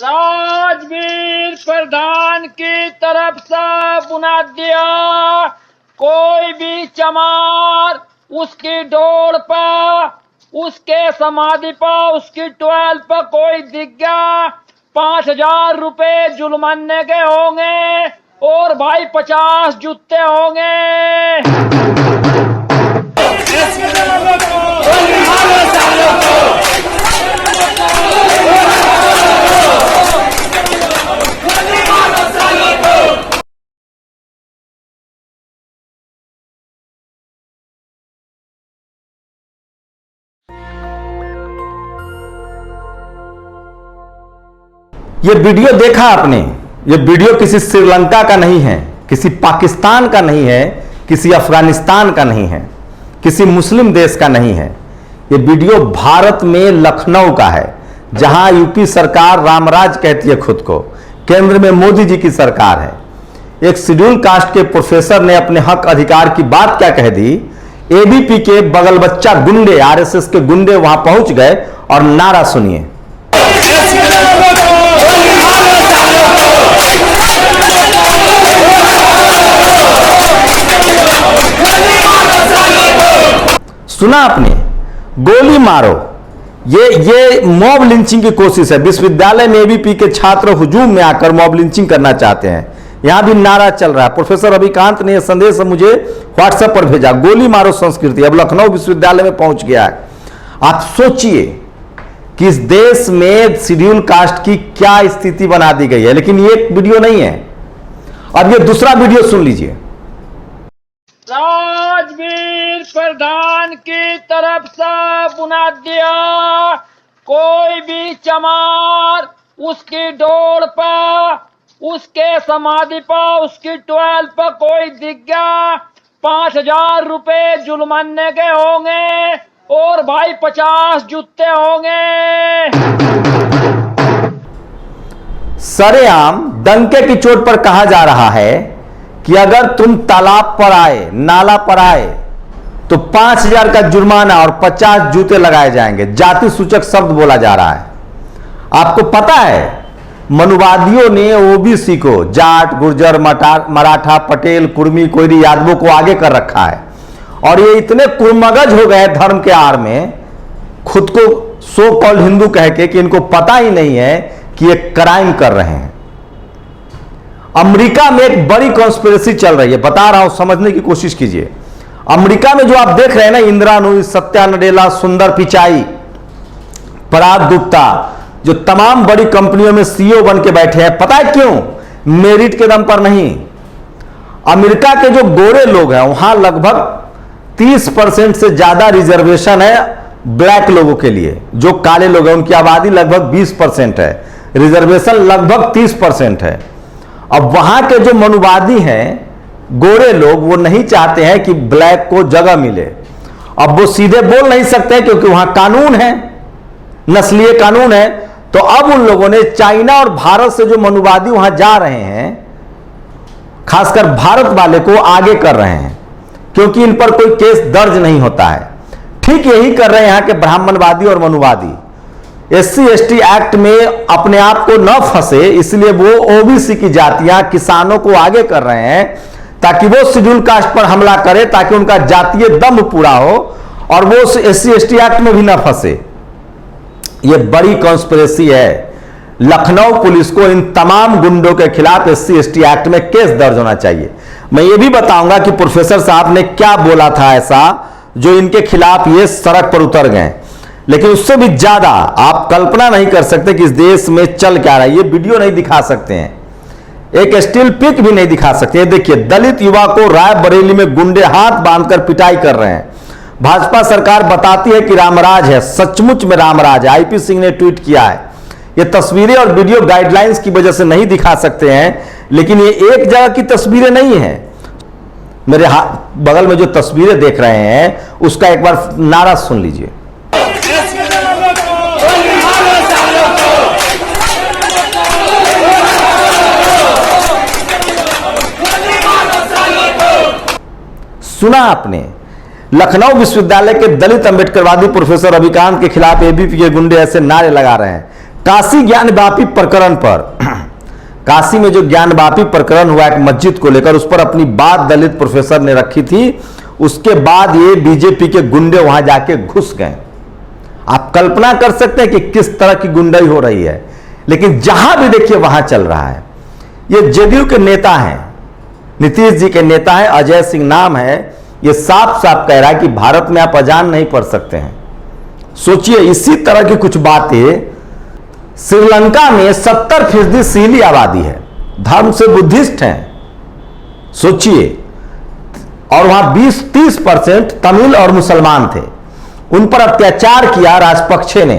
राजवीर प्रधान की तरफ से बुना दिया कोई भी चमार उसकी डोर पर, उसके समाधि पर, उसकी ट्वेल पर कोई दिख गया 5,000 रुपए जुर्माने के होंगे और भाई 50 जूते होंगे। ये वीडियो देखा आपने? ये वीडियो किसी श्रीलंका का नहीं है, किसी पाकिस्तान का नहीं है, किसी अफगानिस्तान का नहीं है, किसी मुस्लिम देश का नहीं है। ये वीडियो भारत में लखनऊ का है, जहां यूपी सरकार रामराज कहती है खुद को, केंद्र में मोदी जी की सरकार है। एक शेड्यूल कास्ट के प्रोफेसर ने अपने हक अधिकार की बात क्या कह दी। एबीपी के बगल बच्चा गुंडे, आरएसएस के गुंडे वहां पहुंच गए और नारा सुनिए। सुना आपने? गोली मारो। ये मॉब लिंचिंग की कोशिश है। विश्वविद्यालय में एबीपी के छात्र हुजूम में आकर मॉब लिंचिंग करना चाहते हैं। यहां भी नारा चल रहा है। प्रोफेसर अभिकांत ने यह संदेश मुझे व्हाट्सएप पर भेजा, गोली मारो संस्कृति अब लखनऊ विश्वविद्यालय में पहुंच गया है। आप सोचिए कि इस देश में शेड्यूल कास्ट की क्या स्थिति बना दी गई है। लेकिन ये एक वीडियो नहीं है। अब ये दूसरा वीडियो सुन लीजिए। राजवीर प्रधान की तरफ से बुना दिया कोई भी चमार उसकी डोर पर, उसके समाधि पर, उसकी ट्वेल पर कोई दिख गया 5,000 रुपए जुर्माने के होंगे और भाई 50 जूते होंगे। सरेआम डंके की चोट पर कहा जा रहा है कि अगर तुम तालाब पर आए, नाला पर आए तो 5,000 का जुर्माना और 50 जूते लगाए जाएंगे। जाति सूचक शब्द बोला जा रहा है। आपको पता है मनुवादियों ने ओबीसी को जाट, गुर्जर, मराठा, पटेल, कुर्मी, कोयरी, यादवों को आगे कर रखा है। और ये इतने कुर्मगज हो गए धर्म के आड़ में, खुद को सो कॉल्ड हिंदू कह के, कि इनको पता ही नहीं है कि ये क्राइम कर रहे हैं। अमेरिका में एक बड़ी कॉन्स्पिरेसी चल रही है, बता रहा हूं, समझने की कोशिश कीजिए। अमेरिका में जो आप देख रहे हैं ना, इंदिरा नूई, सत्या नडेला, सुंदर पिचाई, पराग गुप्ता, जो तमाम बड़ी कंपनियों में सीईओ बन के बैठे हैं, पता है क्यों? मेरिट के दम पर नहीं। अमेरिका के जो गोरे लोग हैं वहां लगभग 30% से ज्यादा रिजर्वेशन है ब्लैक लोगों के लिए। जो काले लोग हैं उनकी आबादी लगभग 20% है, रिजर्वेशन लगभग 30% है। अब वहां के जो मनुवादी हैं, गोरे लोग, वो नहीं चाहते हैं कि ब्लैक को जगह मिले। अब वो सीधे बोल नहीं सकते क्योंकि वहां कानून है, नस्लीय कानून है। तो अब उन लोगों ने चाइना और भारत से जो मनुवादी वहां जा रहे हैं, खासकर भारत वाले को आगे कर रहे हैं क्योंकि इन पर कोई केस दर्ज नहीं होता है। ठीक यही कर रहे हैं यहां के ब्राह्मणवादी और मनुवादी। SC ST एक्ट में अपने आप को न फंसे, इसलिए वो ओबीसी की जातियां, किसानों को आगे कर रहे हैं ताकि वो शेड्यूल कास्ट पर हमला करे, ताकि उनका जातीय दम पूरा हो और वो SC ST एक्ट में भी न फंसे। ये बड़ी कॉन्स्पिरेसी है। लखनऊ पुलिस को इन तमाम गुंडों के खिलाफ SC ST एक्ट में केस दर्ज होना चाहिए। मैं ये भी बताऊंगा कि प्रोफेसर साहब ने क्या बोला था ऐसा जो इनके खिलाफ ये सड़क पर उतर गए। लेकिन उससे भी ज्यादा आप कल्पना नहीं कर सकते कि इस देश में चल क्या रहा है। ये वीडियो नहीं दिखा सकते हैं, एक स्टिल पिक भी नहीं दिखा सकते हैं। देखिए, दलित युवा को रायबरेली में गुंडे हाथ बांधकर पिटाई कर रहे हैं। भाजपा सरकार बताती है कि रामराज है, सचमुच में रामराज है। आईपी सिंह ने ट्वीट किया है। ये तस्वीरें और वीडियो गाइडलाइंस की वजह से नहीं दिखा सकते हैं, लेकिन ये एक जगह की तस्वीरें नहीं है। मेरे बगल में जो तस्वीरें देख रहे हैं उसका एक बार नारा सुन लीजिए। सुना आपने? लखनऊ विश्वविद्यालय के दलित अंबेडकरवादी प्रोफेसर अभिकांत के खिलाफ एबीपी के गुंडे ऐसे नारे लगा रहे हैं। काशी ज्ञानवापी प्रकरण पर काशी में जो ज्ञानवापी प्रकरण हुआ एक मस्जिद को लेकर, उस पर अपनी बात दलित प्रोफेसर ने रखी थी। उसके बाद ये बीजेपी के गुंडे वहां जाके घुस गए। आप कल्पना कर सकते हैं कि किस तरह की गुंडाई हो रही है, लेकिन जहां भी देखिए वहां चल रहा है। ये जेडीयू के नेता हैं, नीतीश जी के नेता हैं, अजय सिंह नाम है। ये साफ साफ कह रहा है कि भारत में आप अजान नहीं पढ़ सकते हैं। सोचिए, इसी तरह की कुछ बातें श्रीलंका में 70% सीली आबादी है, धर्म से बुद्धिस्ट हैं, सोचिए। और वहां 20-30% तमिल और मुसलमान थे। उन पर अत्याचार किया राजपक्षे ने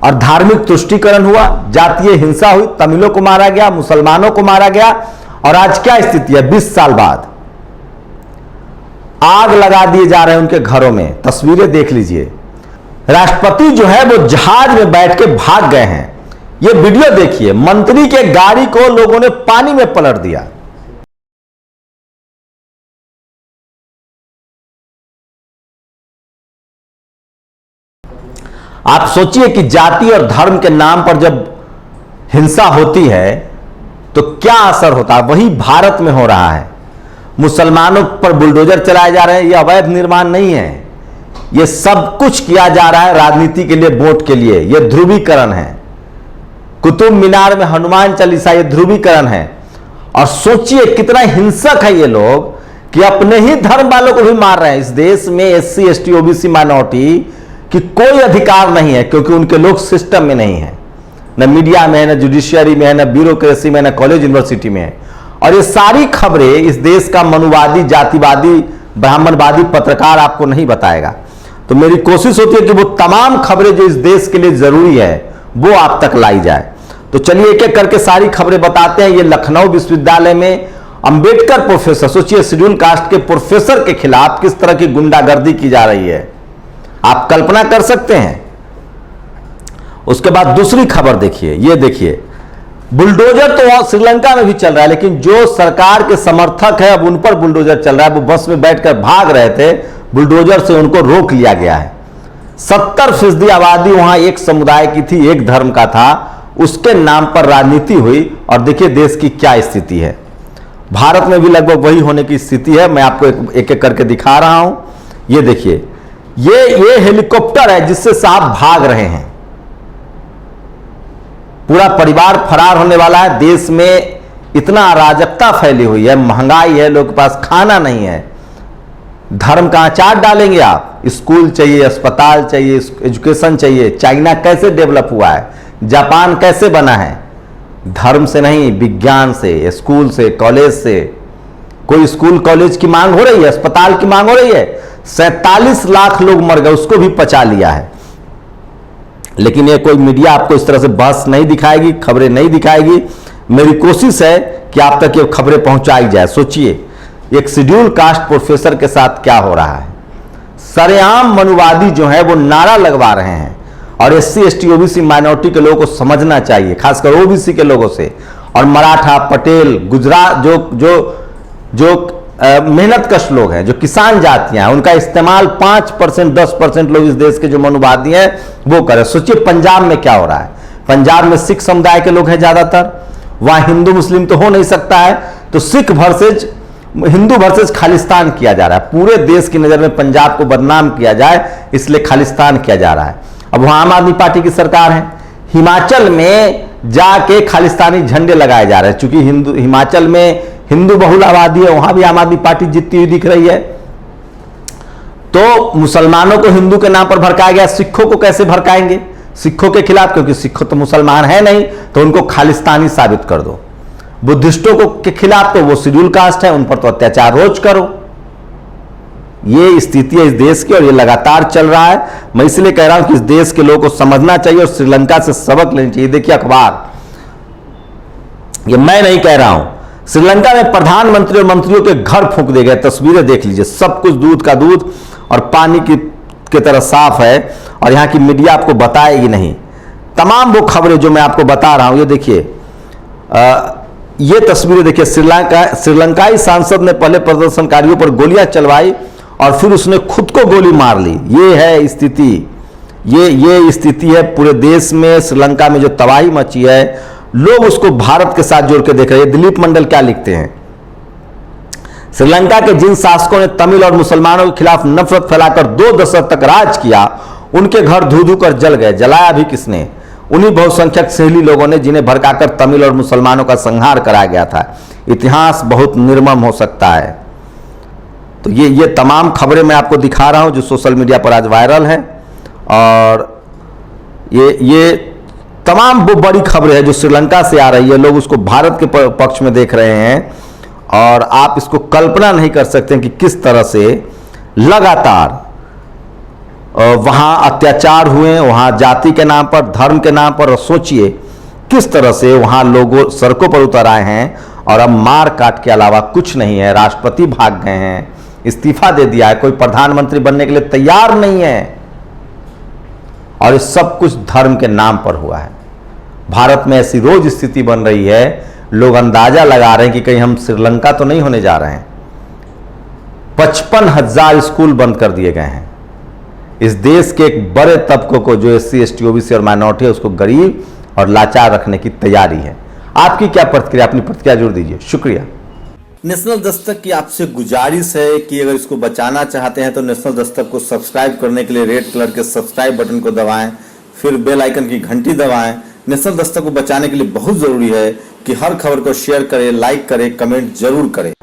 और धार्मिक तुष्टीकरण हुआ, जातीय हिंसा हुई, तमिलों को मारा गया, मुसलमानों को मारा गया। और आज क्या स्थिति है? 20 साल बाद आग लगा दिए जा रहे हैं उनके घरों में। तस्वीरें देख लीजिए। राष्ट्रपति जो है वो जहाज में बैठ के भाग गए हैं। ये वीडियो देखिए, मंत्री के गाड़ी को लोगों ने पानी में पलट दिया। आप सोचिए कि जाति और धर्म के नाम पर जब हिंसा होती है तो क्या असर होता है। वही भारत में हो रहा है। मुसलमानों पर बुलडोजर चलाए जा रहे हैं। यह अवैध निर्माण नहीं है, यह सब कुछ किया जा रहा है राजनीति के लिए, वोट के लिए। यह ध्रुवीकरण है। कुतुब मीनार में हनुमान चालीसा, यह ध्रुवीकरण है। और सोचिए कितना हिंसक है ये लोग कि अपने ही धर्म वालों को भी मार रहे हैं। इस देश में SC ST OBC माइनॉरिटी की कोई अधिकार नहीं है, क्योंकि उनके लोग सिस्टम में नहीं है, न मीडिया में है, न जुडिशियरी में है, न ब्यूरोक्रेसी में, न कॉलेज यूनिवर्सिटी में है। और ये सारी खबरें इस देश का मनुवादी, जातिवादी, ब्राह्मणवादी पत्रकार आपको नहीं बताएगा। तो मेरी कोशिश होती है कि वो तमाम खबरें जो इस देश के लिए जरूरी है वो आप तक लाई जाए। तो चलिए एक एक करके सारी खबरें बताते हैं। ये लखनऊ विश्वविद्यालय में अंबेडकर प्रोफेसर, सोचिए शेड्यूल कास्ट के प्रोफेसर के खिलाफ किस तरह की गुंडागर्दी की जा रही है, आप कल्पना कर सकते हैं। उसके बाद दूसरी खबर देखिए, ये देखिए, बुलडोजर तो श्रीलंका में भी चल रहा है, लेकिन जो सरकार के समर्थक है अब उन पर बुलडोजर चल रहा है। वो बस में बैठकर भाग रहे थे, बुलडोजर से उनको रोक लिया गया है। 70% आबादी वहां एक समुदाय की थी, एक धर्म का था, उसके नाम पर राजनीति हुई। और देखिए देश की क्या स्थिति है। भारत में भी लगभग वही होने की स्थिति है। मैं आपको एक एक करके दिखा रहा हूं। ये देखिए, ये हेलीकॉप्टर है जिससे साहब भाग रहे हैं। पूरा परिवार फरार होने वाला है। देश में इतना अराजकता फैली हुई है, महंगाई है, लोगों के पास खाना नहीं है। धर्म का आचार डालेंगे आप? स्कूल चाहिए, अस्पताल चाहिए, एजुकेशन चाहिए। चाइना कैसे डेवलप हुआ है, जापान कैसे बना है? धर्म से नहीं, विज्ञान से, स्कूल से, कॉलेज से। कोई स्कूल कॉलेज की मांग हो रही है, अस्पताल की मांग हो रही है। 47 लाख लोग मर गए, उसको भी पचा लिया है। लेकिन ये कोई मीडिया आपको इस तरह से बहस नहीं दिखाएगी, खबरें नहीं दिखाएगी। मेरी कोशिश है कि आप तक ये खबरें पहुंचाई जाए। सोचिए एक शेड्यूल कास्ट प्रोफेसर के साथ क्या हो रहा है। सरेआम मनुवादी जो है वो नारा लगवा रहे हैं। और SC ST OBC माइनॉरिटी के लोगों को समझना चाहिए, खासकर OBC के लोगों से। और मराठा, पटेल, गुजरात, जो मेहनतकश लोग हैं, जो किसान जातियां हैं, उनका इस्तेमाल 5% 10% लोग इस देश के जो मनुवादी हैं वो करें। सोचिए पंजाब में क्या हो रहा है। पंजाब में सिख समुदाय के लोग हैं ज्यादातर, वहां हिंदू मुस्लिम तो हो नहीं सकता है, तो सिख वर्सेज हिंदू वर्सेज खालिस्तान किया जा रहा है। पूरे देश की नजर में पंजाब को बदनाम किया जाए, इसलिए खालिस्तान किया जा रहा है। अब वहां आम आदमी पार्टी की सरकार है। हिमाचल में जाके खालिस्तानी झंडे लगाए जा रहे हैं, चूंकि हिमाचल में हिंदू बहुल आबादी है, वहां भी आम आदमी पार्टी जीतती हुई दिख रही है। तो मुसलमानों को हिंदू के नाम पर भड़काया गया, सिखों को कैसे भड़काएंगे? सिखों के खिलाफ, क्योंकि सिख तो मुसलमान है नहीं, तो उनको खालिस्तानी साबित कर दो। बुद्धिस्टों को के खिलाफ तो वो शेड्यूल कास्ट है, उन पर तो अत्याचार रोज करो। ये स्थिति है इस देश की और ये लगातार चल रहा है। मैं इसलिए कह रहा हूं कि इस देश के लोगों को समझना चाहिए और श्रीलंका से सबक लेना चाहिए। देखिए अखबार, ये मैं नहीं कह रहा हूं, श्रीलंका में प्रधानमंत्री और मंत्रियों के घर फूंक दिए गए। तस्वीरें देख लीजिए, सब कुछ दूध का दूध और पानी की तरह साफ है। और यहां की मीडिया आपको बताएगी नहीं। तमाम वो खबरें जो मैं आपको बता रहा हूं, ये देखिए, ये तस्वीरें देखिए। श्रीलंकाई सांसद ने पहले प्रदर्शनकारियों पर गोलियां चलवाई और फिर उसने खुद को गोली मार ली। ये है स्थिति। ये स्थिति है पूरे देश में। श्रीलंका में जो तबाही मची है, लोग उसको भारत के साथ जोड़ के देख रहे हैं। दिलीप मंडल क्या लिखते हैं, श्रीलंका के जिन शासकों ने तमिल और मुसलमानों के खिलाफ नफरत फैलाकर 2 दशक तक राज किया, उनके घर धू धू कर जल गए। जलाया भी किसने? उन्हीं बहुसंख्यक सहेली लोगों ने जिन्हें भड़काकर तमिल और मुसलमानों का संहार कराया गया था। इतिहास बहुत निर्मम हो सकता है। तो ये तमाम खबरें मैं आपको दिखा रहा हूं जो सोशल मीडिया पर आज वायरल है, और ये तमाम वो बड़ी खबरें हैं जो श्रीलंका से आ रही है। लोग उसको भारत के पक्ष में देख रहे हैं, और आप इसको कल्पना नहीं कर सकते कि किस तरह से लगातार वहां अत्याचार हुए, वहां जाति के नाम पर, धर्म के नाम पर। सोचिए किस तरह से वहां लोग सड़कों पर उतर आए हैं, और अब मार काट के अलावा कुछ नहीं है। राष्ट्रपति भाग गए हैं, इस्तीफा दे दिया है, कोई प्रधानमंत्री बनने के लिए तैयार नहीं है, और ये सब कुछ धर्म के नाम पर हुआ है। भारत में ऐसी रोज स्थिति बन रही है, लोग अंदाजा लगा रहे हैं कि कहीं हम श्रीलंका तो नहीं होने जा रहे हैं। 55,000 स्कूल बंद कर दिए गए हैं। इस देश के एक बड़े तबकों को, जो SC, ST, OBC और माइनॉरिटी है, उसको गरीब और लाचार रखने की तैयारी है। आपकी क्या प्रतिक्रिया? अपनी प्रतिक्रिया जरूर दीजिए। शुक्रिया। नेशनल दस्तक की आपसे गुजारिश है कि अगर इसको बचाना चाहते हैं तो नेशनल दस्तक को सब्सक्राइब करने के लिए रेड कलर के सब्सक्राइब बटन को दबाएं, फिर बेल आइकन की घंटी दबाएं। नेशनल दस्तक को बचाने के लिए बहुत जरूरी है कि हर खबर को शेयर करें, लाइक करें, कमेंट जरूर करें।